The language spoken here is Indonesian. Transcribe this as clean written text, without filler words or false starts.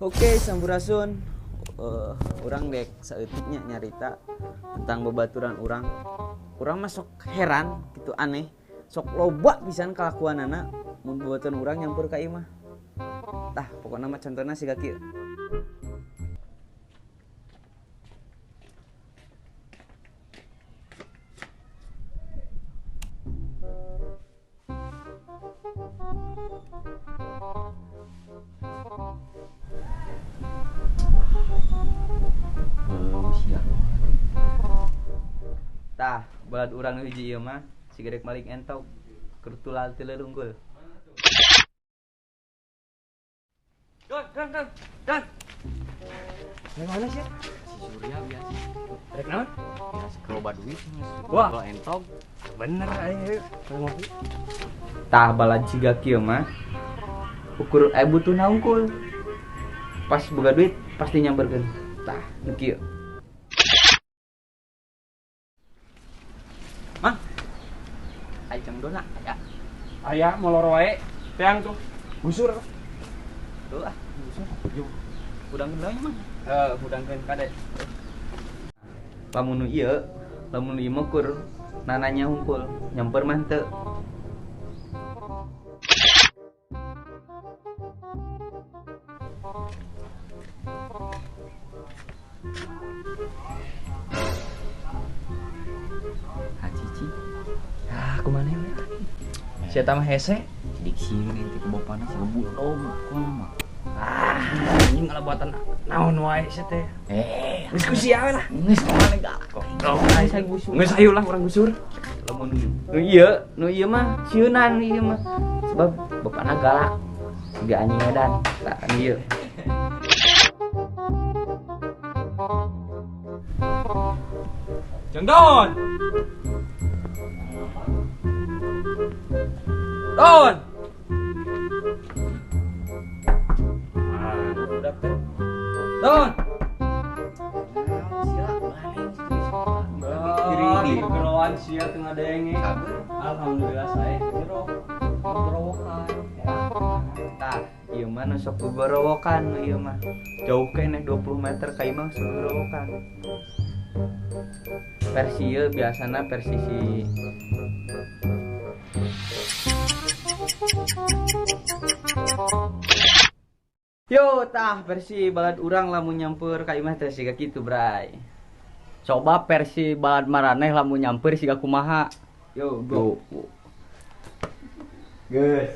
Oke, Sampurasun. Orang dek saeutiknya nyarita tentang babaturan orang. Orang masuk heran gitu aneh. Sok loba pisan kalakuanana mun babaturan orang nyampur ka imah. Tah, pokokna mah contohna siga kieu. Tah, balad urang nu hiji ieu mah si gedek malik entok kertulal teu leunggul. Don. Yang mana sih? Si Surya biasa. Rek naon? Biasa keloba duit. Wah. Kalau entog. Bener ayo. Ngopi. Tah balad siga kieu mah ukur butuhna unggul. Pas boga duit pasti nyamperkeun. Tah, nu kieu. Mang. Ajeng dona aya. Aya molor wae. Teang tuh. Busur. Tuh ah, busur. Yuk. Udang gendang mah. Hudangkeun kade. Lamun nu ieu, lamun nu ieu mah kur nananya hungkul, nyamper mah teu. Hacici. Ah, kumaha we? Sia tah mah hese. Sidik sieun teh kebopana si budog kumaha. Ah, anjing buatan naon wae sia teh. Diskusi awe lah. Geus kumaha galak. Geus hayu lah urang gusur. Lamun nu ieu mah sieunan ieu mah. Sebab bapana galak. Siga anjing edan. Tah kan ieu. Jeng Don. Don. Udah teh. Don. Kiri geroan sia teu ngadenge. Alhamdulillah saya jero berowokan. Tah, ieu mah nu sok beborowokan ieu mah. Jauh keneh 20 meter ka imah sok beborowokan. Versi ieu biasana versi si Yo, tah versi balad urang lamun nyampeur ka imah teh siga kitu, Bray. Coba versi balad maraneh lamun nyamper siga kumaha. Yo, go. Geus.